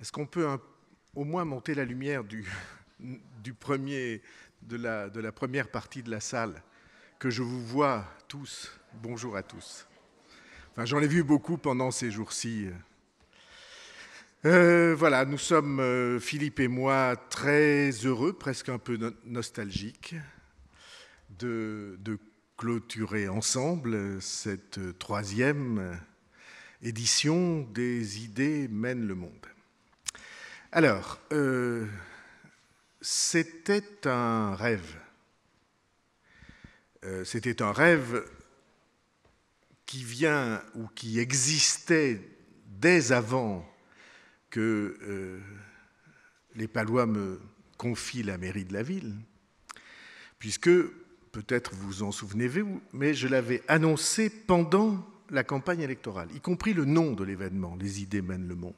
Est-ce qu'on peut au moins monter la lumière de la première partie de la salle, que je vous vois tous. Bonjour à tous. Enfin, j'en ai vu beaucoup pendant ces jours-ci. Voilà, nous sommes, Philippe et moi, très heureux, presque un peu nostalgiques, de clôturer ensemble cette troisième édition des Idées mènent le monde. Alors, c'était un rêve. C'était un rêve qui vient ou qui existait dès avant que les Palois me confient la mairie de la ville, puisque, peut-être vous en souvenez-vous, mais je l'avais annoncé pendant la campagne électorale, y compris le nom de l'événement, Les Idées mènent le monde.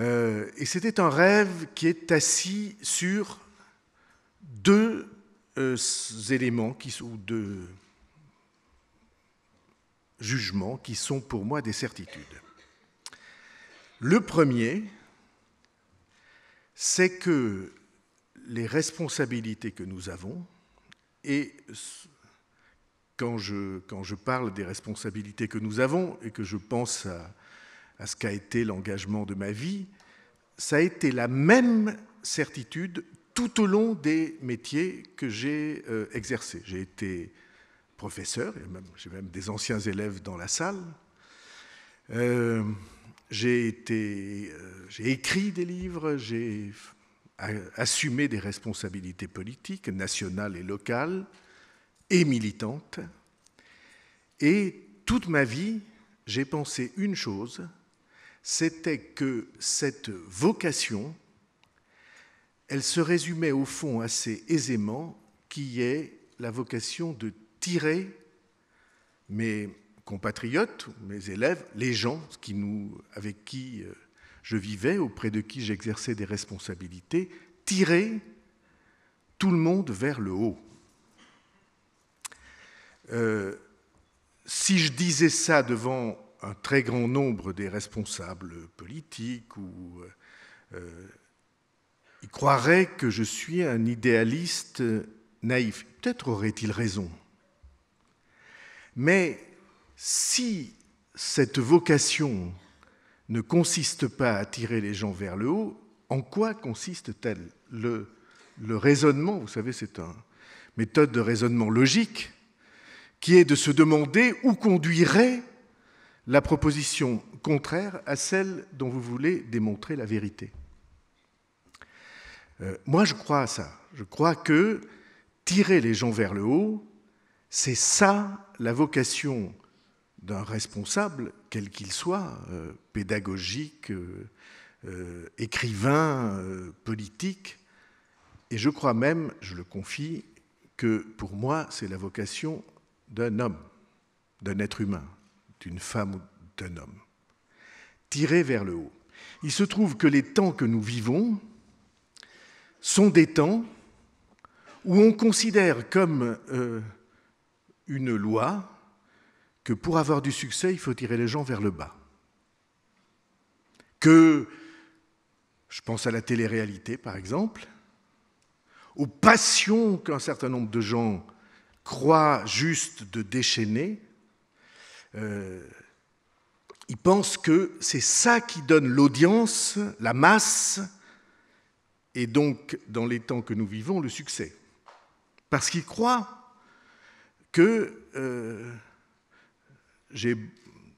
Et c'était un rêve qui est assis sur deux éléments ou deux jugements qui sont pour moi des certitudes. Le premier, c'est que les responsabilités que nous avons, et quand je parle des responsabilités que nous avons et que je pense à ce qu'a été l'engagement de ma vie, ça a été la même certitude tout au long des métiers que j'ai exercés. J'ai été professeur, j'ai même des anciens élèves dans la salle. J'ai écrit des livres, j'ai assumé des responsabilités politiques, nationales et locales, et militantes. Et toute ma vie, j'ai pensé une chose, c'était que cette vocation, elle se résumait au fond assez aisément, qui est la vocation de tirer mes compatriotes, mes élèves, les gens avec qui je vivais, auprès de qui j'exerçais des responsabilités, tirer tout le monde vers le haut. Si je disais ça devant un très grand nombre des responsables politiques, ils croiraient que je suis un idéaliste naïf. Peut-être aurait-il raison. Mais si cette vocation ne consiste pas à tirer les gens vers le haut, en quoi consiste-t-elle ? Le raisonnement, vous savez, c'est une méthode de raisonnement logique qui est de se demander où conduirait la proposition contraire à celle dont vous voulez démontrer la vérité. Moi, je crois à ça. Je crois que tirer les gens vers le haut, c'est ça la vocation d'un responsable, quel qu'il soit, pédagogique, écrivain, politique. Et je crois même, je le confie, que pour moi, c'est la vocation d'un homme, d'un être humain, d'une femme ou d'un homme. Tirer vers le haut. Il se trouve que les temps que nous vivons sont des temps où on considère comme une loi que pour avoir du succès, il faut tirer les gens vers le bas. Que, je pense à la télé-réalité par exemple, aux passions qu'un certain nombre de gens croient juste de déchaîner, ils pensent que c'est ça qui donne l'audience, la masse, et donc, dans les temps que nous vivons, le succès. Parce qu'ils croient que j'ai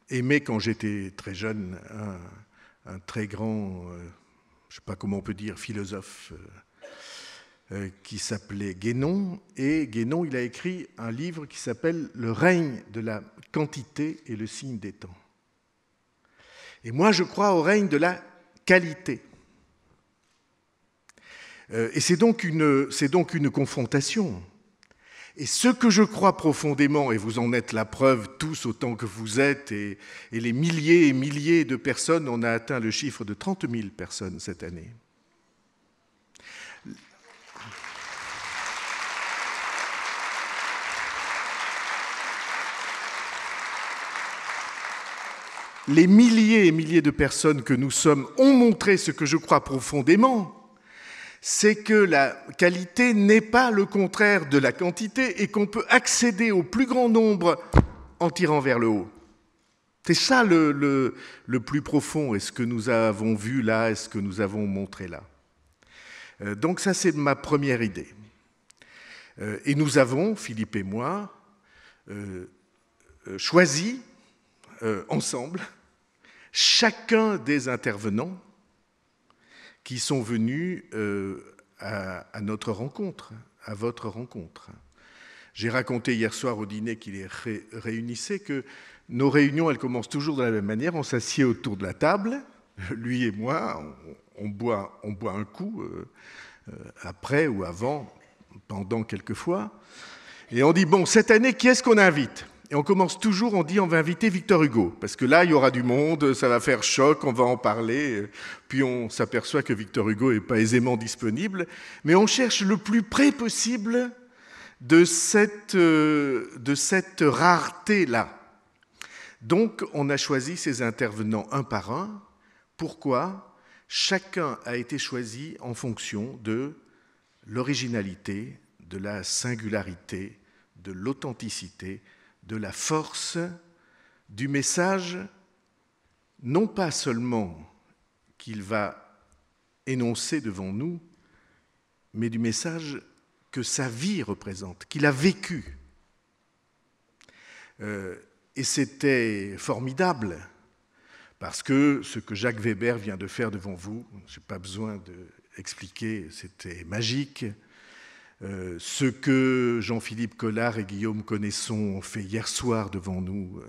aimé, quand j'étais très jeune, un très grand, je ne sais pas comment on peut dire, philosophe qui s'appelait Guénon. Et Guénon, il a écrit un livre qui s'appelle « Le règne de la quantité et le signe des temps ». Et moi, je crois au règne de la qualité. Et c'est donc une confrontation. Et ce que je crois profondément, et vous en êtes la preuve tous autant que vous êtes, et les milliers et milliers de personnes, on a atteint le chiffre de 30 000 personnes cette année. les milliers et milliers de personnes que nous sommes ont montré ce que je crois profondément, c'est que la qualité n'est pas le contraire de la quantité et qu'on peut accéder au plus grand nombre en tirant vers le haut. C'est ça le plus profond, et ce que nous avons vu là, et ce que nous avons montré là. Donc ça, c'est ma première idée. Et nous avons, Philippe et moi, choisi ensemble chacun des intervenants qui sont venus à notre rencontre, à votre rencontre. J'ai raconté hier soir au dîner qui les réunissait que nos réunions, elles commencent toujours de la même manière. On s'assied autour de la table, lui et moi, on boit un coup, après ou avant, pendant quelquefois, et on dit, bon, cette année, qui est-ce qu'on invite ? Et on commence toujours, on dit, on va inviter Victor Hugo, parce que là, il y aura du monde, ça va faire choc, on va en parler, puis on s'aperçoit que Victor Hugo n'est pas aisément disponible, mais on cherche le plus près possible de cette rareté-là. Donc, on a choisi ces intervenants un par un. Pourquoi ? Chacun a été choisi en fonction de l'originalité, de la singularité, de l'authenticité, de la force du message, non pas seulement qu'il va énoncer devant nous, mais du message que sa vie représente, qu'il a vécu. Et c'était formidable, parce que ce que Jacques Weber vient de faire devant vous, je n'ai pas besoin d'expliquer, c'était magique. Ce que Jean-Philippe Collard et Guillaume Connaisson ont fait hier soir devant nous,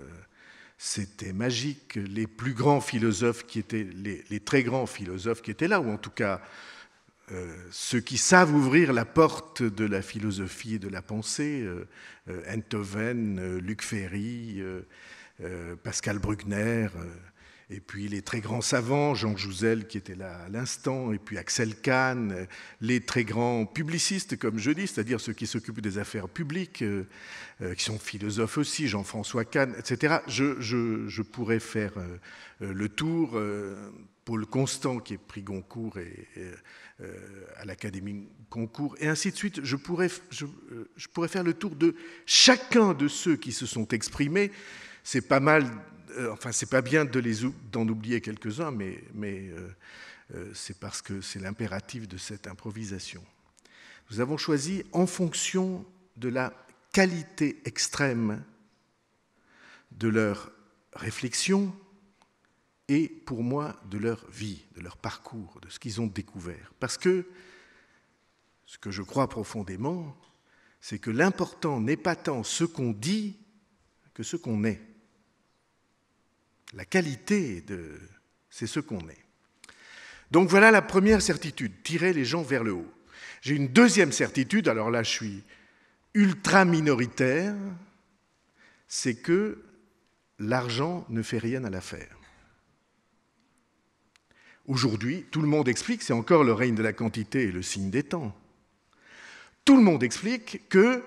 c'était magique. Les plus grands philosophes qui étaient, les très grands philosophes qui étaient là, ou en tout cas ceux qui savent ouvrir la porte de la philosophie et de la pensée, Enthoven, Luc Ferry, Pascal Bruckner, et puis les très grands savants, Jean Jouzel qui était là à l'instant, et puis Axel Kahn, les très grands publicistes, comme je dis, c'est-à-dire ceux qui s'occupent des affaires publiques, qui sont philosophes aussi, Jean-François Kahn, etc. Je pourrais faire le tour. Paul Constant, qui est prix Goncourt à l'Académie Goncourt, et ainsi de suite. Je pourrais faire le tour de chacun de ceux qui se sont exprimés. C'est pas mal, enfin, c'est pas bien d'en oublier quelques-uns, mais c'est parce que c'est l'impératif de cette improvisation. Nous avons choisi en fonction de la qualité extrême de leur réflexion, et pour moi, de leur vie, de leur parcours, de ce qu'ils ont découvert. Parce que ce que je crois profondément, c'est que l'important n'est pas tant ce qu'on dit que ce qu'on est. La qualité, c'est ce qu'on est. Donc voilà la première certitude, tirer les gens vers le haut. J'ai une deuxième certitude, alors là je suis ultra minoritaire, c'est que l'argent ne fait rien à l'affaire. Aujourd'hui, tout le monde explique, c'est encore le règne de la quantité et le signe des temps. Tout le monde explique que,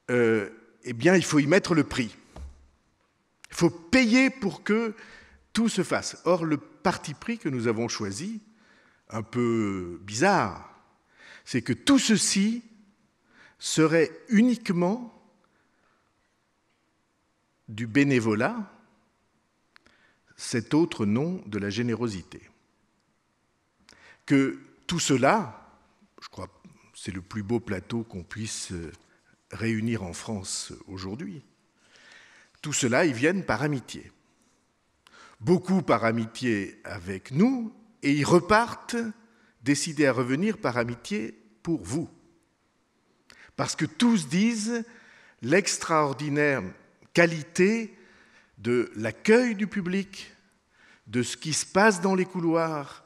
eh bien, il faut y mettre le prix. Il faut payer pour que tout se fasse. Or, le parti pris que nous avons choisi, un peu bizarre, c'est que tout ceci serait uniquement du bénévolat, cet autre nom de la générosité. Que tout cela, je crois que c'est le plus beau plateau qu'on puisse réunir en France aujourd'hui, tout cela, ils viennent par amitié. Beaucoup par amitié avec nous, et ils repartent décidés à revenir par amitié pour vous. Parce que tous disent l'extraordinaire qualité de l'accueil du public, de ce qui se passe dans les couloirs,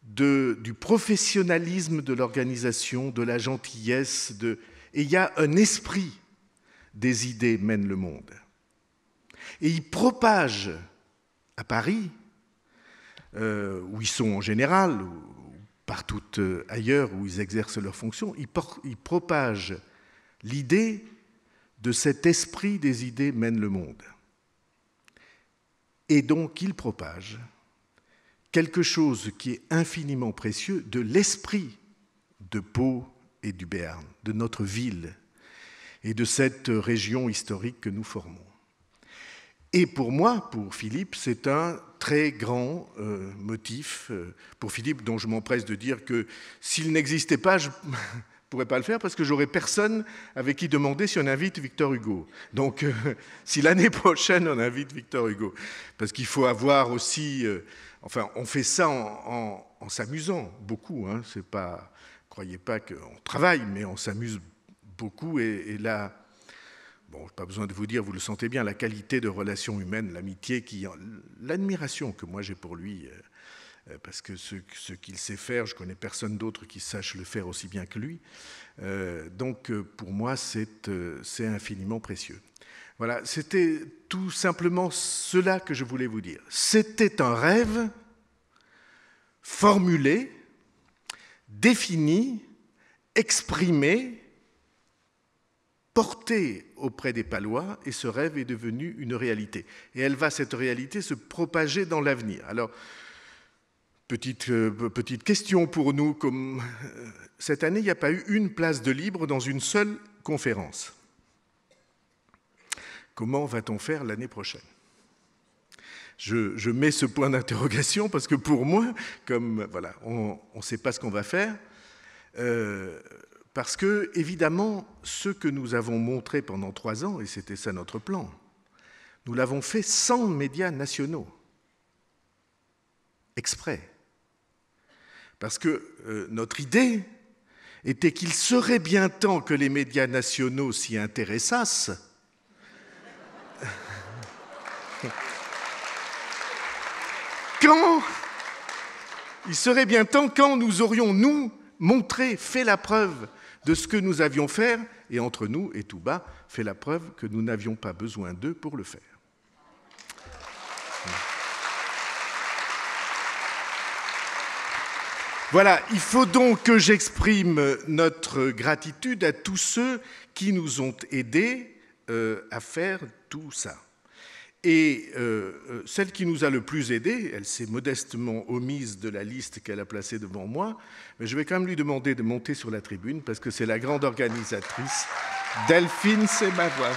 du professionnalisme de l'organisation, de la gentillesse, et il y a un esprit des idées mène le monde. Et ils propagent à Paris, où ils sont en général, ou partout ailleurs où ils exercent leurs fonctions, ils propagent l'idée de cet esprit des idées mène le monde. Et donc il propage quelque chose qui est infiniment précieux de l'esprit de Pau et du Béarn, de notre ville et de cette région historique que nous formons. Et pour moi, pour Philippe, c'est un très grand motif. Pour Philippe, dont je m'empresse de dire que s'il n'existait pas, je ne pourrais pas le faire parce que j'aurais personne avec qui demander si on invite Victor Hugo. Donc, si l'année prochaine, on invite Victor Hugo. Parce qu'il faut avoir aussi... enfin, on fait ça en s'amusant beaucoup. Hein, c'est pas... Croyez pas qu'on travaille, mais on s'amuse beaucoup. Et là... Bon, pas besoin de vous dire, vous le sentez bien, la qualité de relations humaines, l'amitié, l'admiration que moi j'ai pour lui, parce que ce qu'il sait faire, je connais personne d'autre qui sache le faire aussi bien que lui. Donc pour moi, c'est infiniment précieux. Voilà, c'était tout simplement cela que je voulais vous dire. C'était un rêve formulé, défini, exprimé, porté auprès des Palois, et ce rêve est devenu une réalité. Et elle va, cette réalité, se propager dans l'avenir. Alors, petite question pour nous, comme cette année, il n'y a pas eu une place de libre dans une seule conférence. Comment va-t-on faire l'année prochaine ? Je mets ce point d'interrogation parce que pour moi, comme voilà, on ne sait pas ce qu'on va faire, parce que, évidemment, ce que nous avons montré pendant 3 ans, et c'était ça notre plan, nous l'avons fait sans médias nationaux, exprès. Parce que notre idée était qu'il serait bien temps que les médias nationaux s'y intéressassent. Il serait bien temps quand nous aurions, nous, montré, fait la preuve de ce que nous avions fait, et entre nous et tout bas, fait la preuve que nous n'avions pas besoin d'eux pour le faire. Voilà, il faut donc que j'exprime notre gratitude à tous ceux qui nous ont aidés à faire tout ça. Et celle qui nous a le plus aidés, elle s'est modestement omise de la liste qu'elle a placée devant moi, mais je vais quand même lui demander de monter sur la tribune parce que c'est la grande organisatrice, Delphine Semavoine.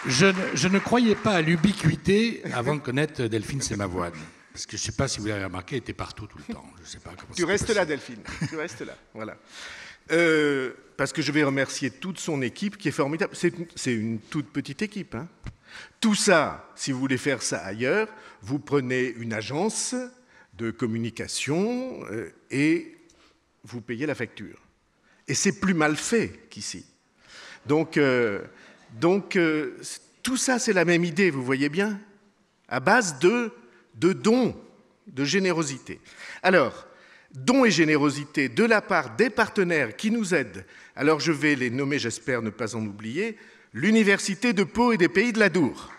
Je ne croyais pas à l'ubiquité avant de connaître Delphine Semavoine. Parce que je ne sais pas si vous l'avez remarqué, elle était partout tout le temps. Je sais pas comment tu restes là, Delphine. Tu restes là. Voilà. Parce que je vais remercier toute son équipe qui est formidable. C'est une toute petite équipe. Hein. Tout ça, si vous voulez faire ça ailleurs, vous prenez une agence de communication et vous payez la facture. Et c'est plus mal fait qu'ici. Donc tout ça, c'est la même idée, vous voyez bien, à base de dons, de générosité. Alors, dons et générosité de la part des partenaires qui nous aident. Alors, je vais les nommer, j'espère ne pas en oublier, l'Université de Pau et des Pays de l'Adour.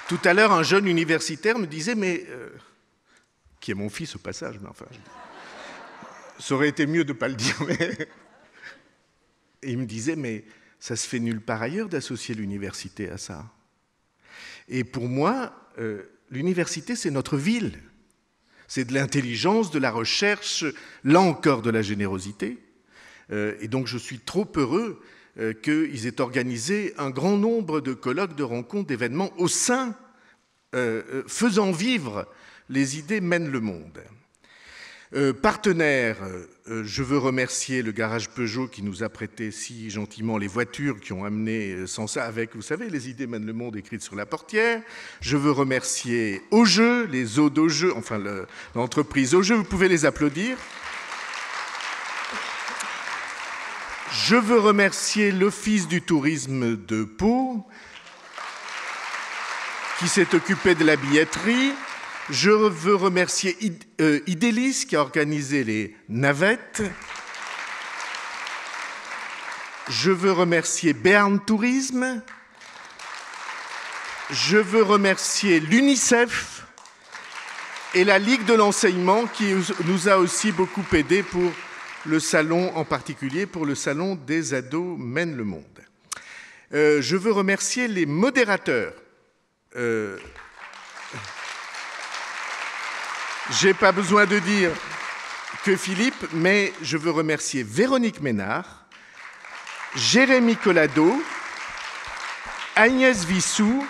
Tout à l'heure, un jeune universitaire me disait, mais... qui est mon fils au passage, mais enfin... Ça aurait été mieux de ne pas le dire, mais... Et il me disait, mais ça se fait nulle part ailleurs d'associer l'université à ça. Et pour moi, l'université, c'est notre ville. C'est de l'intelligence, de la recherche, là encore de la générosité. Et donc je suis trop heureux qu'ils aient organisé un grand nombre de colloques, de rencontres, d'événements au sein, faisant vivre les idées mènent le monde. Partenaires, je veux remercier le garage Peugeot qui nous a prêté si gentiment les voitures qui ont amené sans ça avec, vous savez, les idées mènent le monde écrites sur la portière. Je veux remercier Augeux, les eaux d'Augeux, enfin l'entreprise Augeux, vous pouvez les applaudir. Je veux remercier l'Office du tourisme de Pau qui s'est occupé de la billetterie. Je veux remercier Idélis qui a organisé les navettes. Je veux remercier Béarn Tourisme. Je veux remercier l'UNICEF et la Ligue de l'enseignement qui nous a aussi beaucoup aidés pour le salon, en particulier pour le salon des ados mènent le monde. Je veux remercier les modérateurs. J'ai pas besoin de dire que Philippe, mais je veux remercier Véronique Ménard, Jérémy Collado, Agnès Vissou,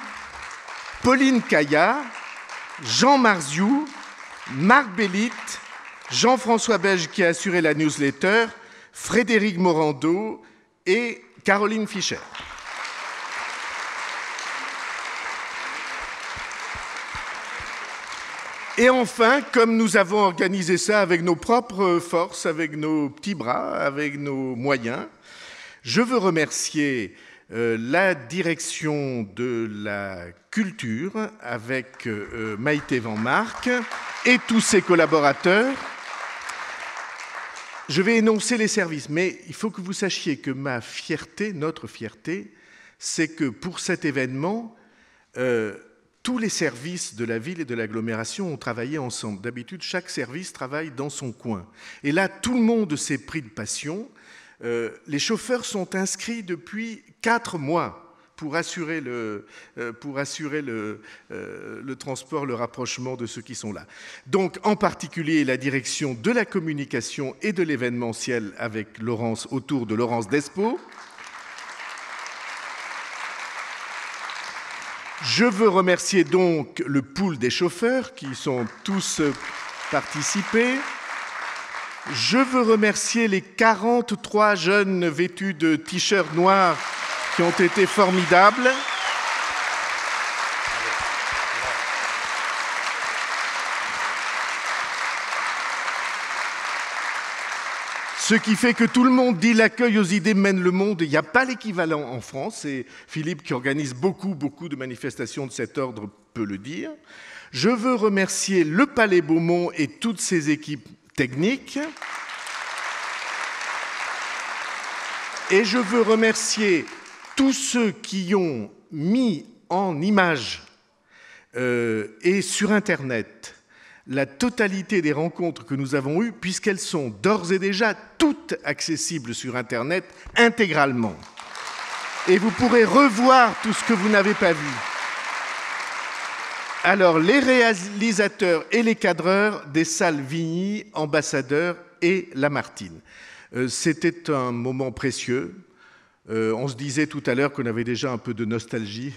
Pauline Caillat, Jean Marziou, Marc Bellit, Jean-François Belge qui a assuré la newsletter, Frédéric Morando et Caroline Fischer. Et enfin, comme nous avons organisé ça avec nos propres forces, avec nos petits bras, avec nos moyens, je veux remercier la direction de la culture avec Maïté Van Mark et tous ses collaborateurs. Je vais énoncer les services, mais il faut que vous sachiez que ma fierté, notre fierté, c'est que pour cet événement, tous les services de la ville et de l'agglomération ont travaillé ensemble. D'habitude, chaque service travaille dans son coin. Et là, tout le monde s'est pris de passion. Les chauffeurs sont inscrits depuis 4 mois pour assurer le transport, le rapprochement de ceux qui sont là. Donc, en particulier, la direction de la communication et de l'événementiel avec Laurence, autour de Laurence Despo. Je veux remercier donc le pool des chauffeurs qui sont tous participés. Je veux remercier les 43 jeunes vêtus de t-shirts noirs qui ont été formidables. Ce qui fait que tout le monde dit l'accueil aux idées mène le monde. Il n'y a pas l'équivalent en France. Et Philippe, qui organise beaucoup de manifestations de cet ordre, peut le dire. Je veux remercier le Palais Beaumont et toutes ses équipes techniques. Et je veux remercier tous ceux qui ont mis en image et sur Internet la totalité des rencontres que nous avons eues, puisqu'elles sont d'ores et déjà toutes accessibles sur Internet intégralement. Et vous pourrez revoir tout ce que vous n'avez pas vu. Alors, les réalisateurs et les cadreurs des salles Vigny, Ambassadeur et Lamartine. C'était un moment précieux. On se disait tout à l'heure qu'on avait déjà un peu de nostalgie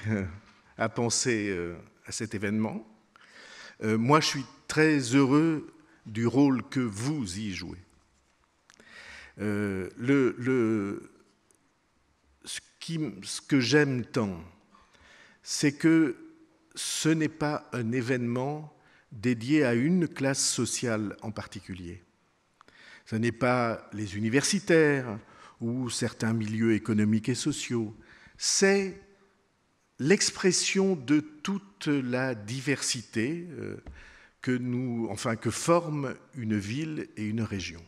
à penser à cet événement. Moi, je suis très heureux du rôle que vous y jouez. Ce que j'aime tant, c'est que ce n'est pas un événement dédié à une classe sociale en particulier. Ce n'est pas les universitaires ou certains milieux économiques et sociaux. C'est l'expression de toute la diversité que forment une ville et une région.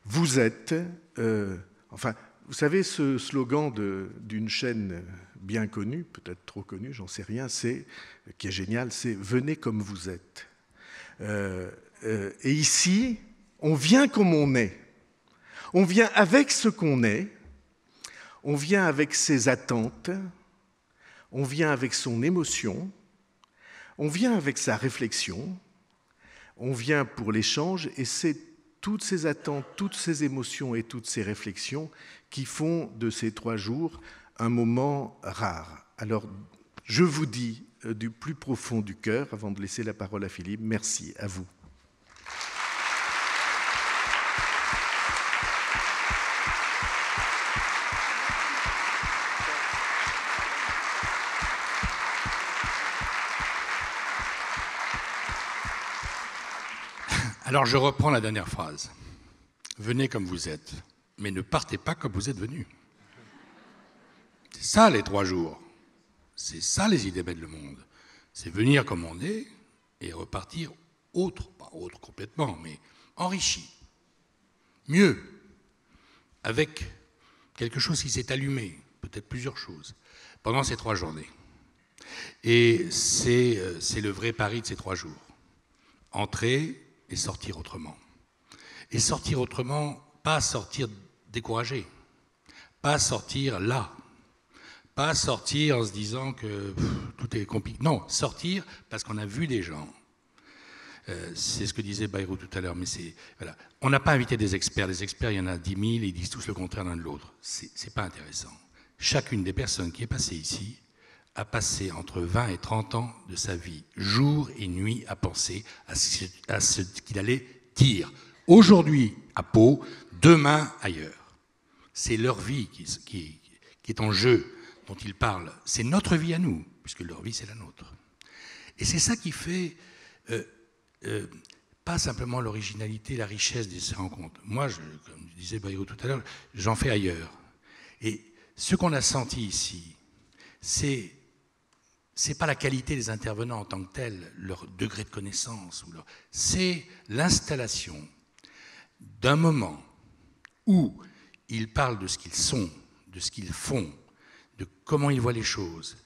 Vous êtes, vous savez, ce slogan d'une chaîne bien connue, peut-être trop connue, j'en sais rien, qui est génial, c'est « Venez comme vous êtes ». Et ici, on vient comme on est. On vient avec ce qu'on est, on vient avec ses attentes, on vient avec son émotion, on vient avec sa réflexion, on vient pour l'échange, et c'est toutes ces attentes, toutes ces émotions et toutes ces réflexions qui font de ces 3 jours un moment rare. Alors, je vous dis du plus profond du cœur, avant de laisser la parole à Philippe, merci à vous. Alors je reprends la dernière phrase. Venez comme vous êtes, mais ne partez pas comme vous êtes venus. C'est ça les 3 jours. C'est ça les idées mènent le monde. C'est venir comme on est et repartir autre, pas autre complètement, mais enrichi. Mieux, avec quelque chose qui s'est allumé, peut-être plusieurs choses, pendant ces 3 journées. Et c'est le vrai pari de ces 3 jours. Entrer et sortir autrement. Et sortir autrement, pas sortir découragé, pas sortir là, pas sortir en se disant que tout est compliqué. Non, sortir parce qu'on a vu des gens. C'est ce que disait Bayrou tout à l'heure, mais voilà. On n'a pas invité des experts. Les experts, il y en a 10 000, ils disent tous le contraire l'un de l'autre. C'est pas intéressant. Chacune des personnes qui est passée ici a passé entre 20 et 30 ans de sa vie, jour et nuit, à penser à ce qu'il allait dire. Aujourd'hui à Pau, demain ailleurs. C'est leur vie qui est en jeu, dont ils parlent. C'est notre vie à nous, puisque leur vie, c'est la nôtre. Et c'est ça qui fait pas simplement l'originalité, la richesse de ces rencontres. Moi, comme disait Bayrou tout à l'heure, j'en fais ailleurs. Et ce qu'on a senti ici, c'est pas la qualité des intervenants en tant que tels, leur degré de connaissance, c'est l'installation d'un moment où ils parlent de ce qu'ils sont, de ce qu'ils font, de comment ils voient les choses,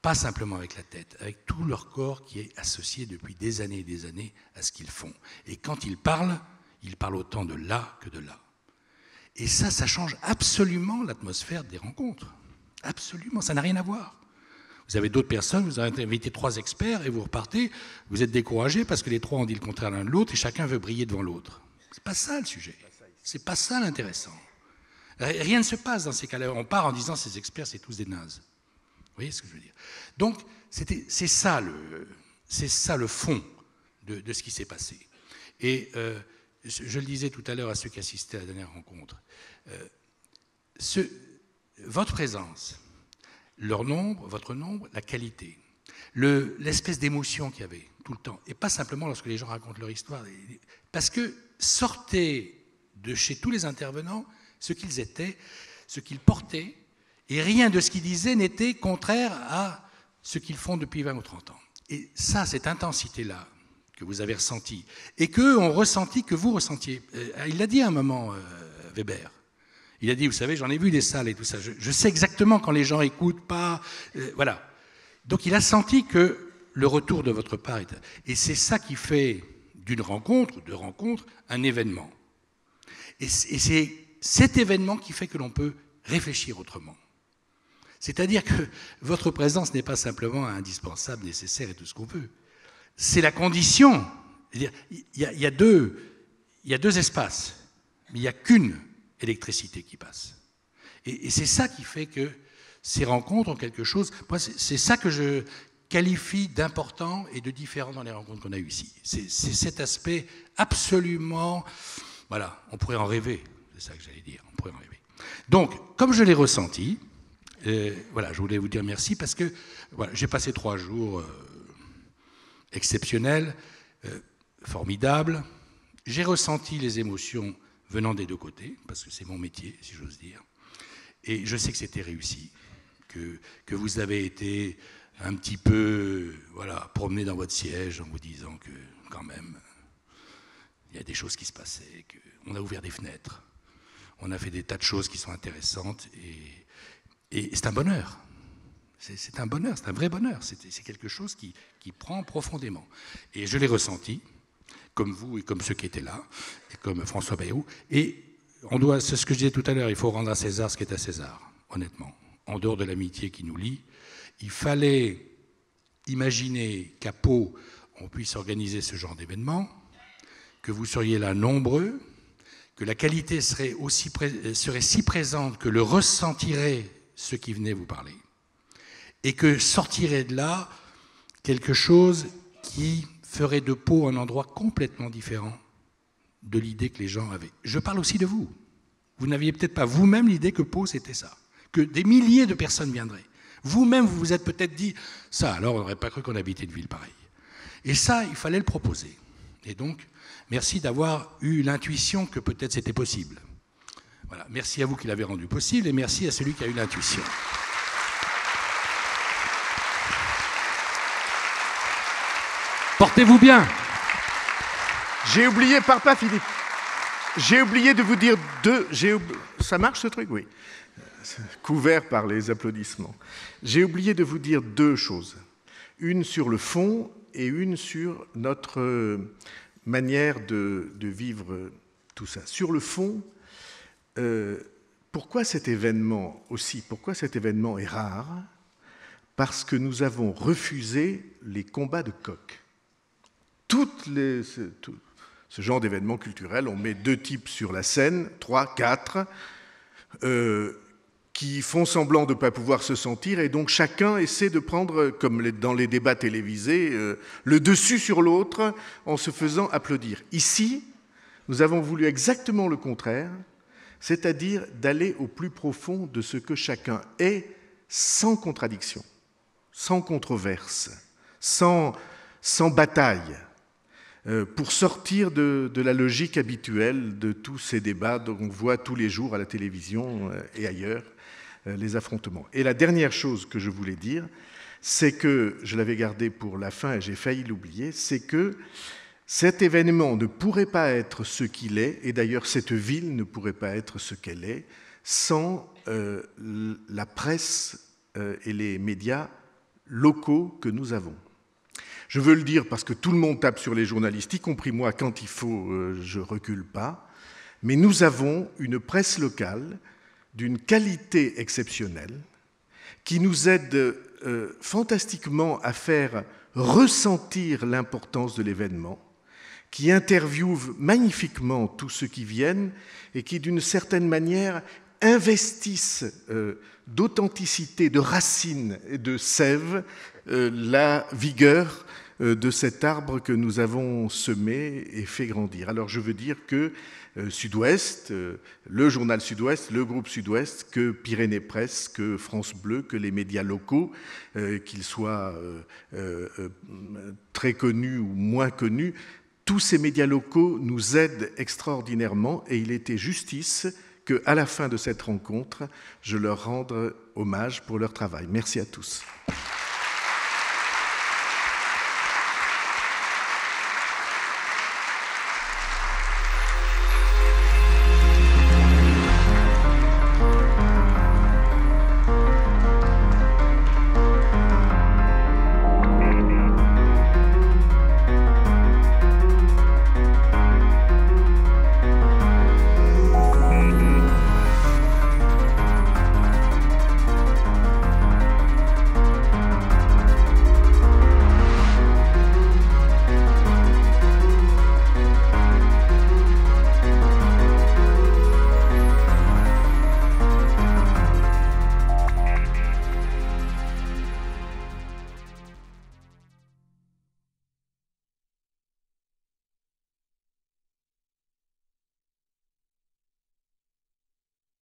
pas simplement avec la tête, avec tout leur corps qui est associé depuis des années et des années à ce qu'ils font. Et quand ils parlent autant de là que de là. Et ça change absolument l'atmosphère des rencontres. Absolument, ça n'a rien à voir. Vous avez d'autres personnes, vous avez invité 3 experts et vous repartez, vous êtes découragés parce que les 3 ont dit le contraire l'un de l'autre et chacun veut briller devant l'autre. C'est pas ça le sujet. C'est pas ça l'intéressant. Rien ne se passe dans ces cas-là. On part en disant ces experts, c'est tous des nazes. Vous voyez ce que je veux dire? Donc, c'est ça le fond de ce qui s'est passé. Et je le disais tout à l'heure à ceux qui assistaient à la dernière rencontre. Votre présence, votre nombre, la qualité, l'espèce d'émotion qu'il y avait tout le temps, et pas simplement lorsque les gens racontent leur histoire, parce que sortez de chez tous les intervenants ce qu'ils étaient, ce qu'ils portaient, et rien de ce qu'ils disaient n'était contraire à ce qu'ils font depuis 20 ou 30 ans. Et ça, cette intensité-là que vous avez ressentie, et qu'eux ont ressenti, que vous ressentiez, il l'a dit à un moment, Weber. Il a dit, vous savez, j'en ai vu des salles et tout ça. Je sais exactement quand les gens écoutent pas. Voilà. Donc il a senti que le retour de votre part est... Et c'est ça qui fait d'une rencontre, de rencontre, un événement. Et c'est cet événement qui fait que l'on peut réfléchir autrement. C'est-à-dire que votre présence n'est pas simplement indispensable, nécessaire et tout ce qu'on veut. C'est la condition. Il y a deux espaces, mais il n'y a qu'une électricité qui passe. Et c'est ça qui fait que ces rencontres ont quelque chose... Moi, c'est ça que je qualifie d'important et de différent dans les rencontres qu'on a eues ici. C'est cet aspect absolument... Voilà, on pourrait en rêver. C'est ça que j'allais dire, on pourrait en rêver. Donc, comme je l'ai ressenti, voilà, je voulais vous dire merci parce que voilà, j'ai passé 3 jours exceptionnels, formidables. J'ai ressenti les émotions venant des 2 côtés, parce que c'est mon métier, si j'ose dire. Et je sais que c'était réussi, que vous avez été un petit peu voilà, promené dans votre siège en vous disant que, quand même, il y a des choses qui se passaient, qu'on a ouvert des fenêtres, on a fait des tas de choses qui sont intéressantes, et c'est un bonheur. C'est un bonheur, c'est un vrai bonheur. C'est quelque chose qui prend profondément. Et je l'ai ressenti, comme vous et comme ceux qui étaient là, et comme François Bayrou. Et c'est ce que je disais tout à l'heure, il faut rendre à César ce qui est à César, honnêtement. En dehors de l'amitié qui nous lie, il fallait imaginer qu'à Pau, on puisse organiser ce genre d'événement, que vous seriez là nombreux, que la qualité serait si présente que le ressentiraient ceux qui venaient vous parler, et que sortirait de là quelque chose qui ferait de Pau un endroit complètement différent de l'idée que les gens avaient. Je parle aussi de vous. Vous n'aviez peut-être pas vous-même l'idée que Pau, c'était ça, que des milliers de personnes viendraient. Vous-même, vous vous êtes peut-être dit, ça, alors on n'aurait pas cru qu'on habitait une ville pareille. Et ça, il fallait le proposer. Et donc, merci d'avoir eu l'intuition que peut-être c'était possible. Voilà. Merci à vous qui l'avez rendu possible, et merci à celui qui a eu l'intuition. Portez-vous bien. J'ai oublié, papa Philippe, j'ai oublié de vous dire ça marche ce truc? Oui. couvert par les applaudissements. J'ai oublié de vous dire deux choses. Une sur le fond et une sur notre manière de vivre tout ça. Sur le fond, pourquoi cet événement est rare? Parce que nous avons refusé les combats de coq. Ce genre d'événements culturels, on met 2 types sur la scène, 3, 4, qui font semblant de ne pas pouvoir se sentir, et donc chacun essaie de prendre, comme dans les débats télévisés, le dessus sur l'autre en se faisant applaudir. Ici, nous avons voulu exactement le contraire, c'est-à-dire d'aller au plus profond de ce que chacun est, sans contradiction, sans controverse, sans bataille, pour sortir de la logique habituelle de tous ces débats dont on voit tous les jours à la télévision et ailleurs, les affrontements. Et la dernière chose que je voulais dire, c'est que, je l'avais gardé pour la fin et j'ai failli l'oublier, c'est que cet événement ne pourrait pas être ce qu'il est, et d'ailleurs cette ville ne pourrait pas être ce qu'elle est, sans la presse et les médias locaux que nous avons. Je veux le dire parce que tout le monde tape sur les journalistes, y compris moi, quand il faut, je ne recule pas. Mais nous avons une presse locale d'une qualité exceptionnelle qui nous aide fantastiquement à faire ressentir l'importance de l'événement, qui interviewe magnifiquement tous ceux qui viennent et qui, d'une certaine manière, investissent d'authenticité, de racines et de sève la vigueur de cet arbre que nous avons semé et fait grandir. Alors je veux dire que Sud-Ouest, le journal Sud-Ouest, le groupe Sud-Ouest, que Pyrénées Presse, que France Bleu, que les médias locaux, qu'ils soient très connus ou moins connus, tous ces médias locaux nous aident extraordinairement et il était justice qu'à la fin de cette rencontre, je leur rende hommage pour leur travail. Merci à tous.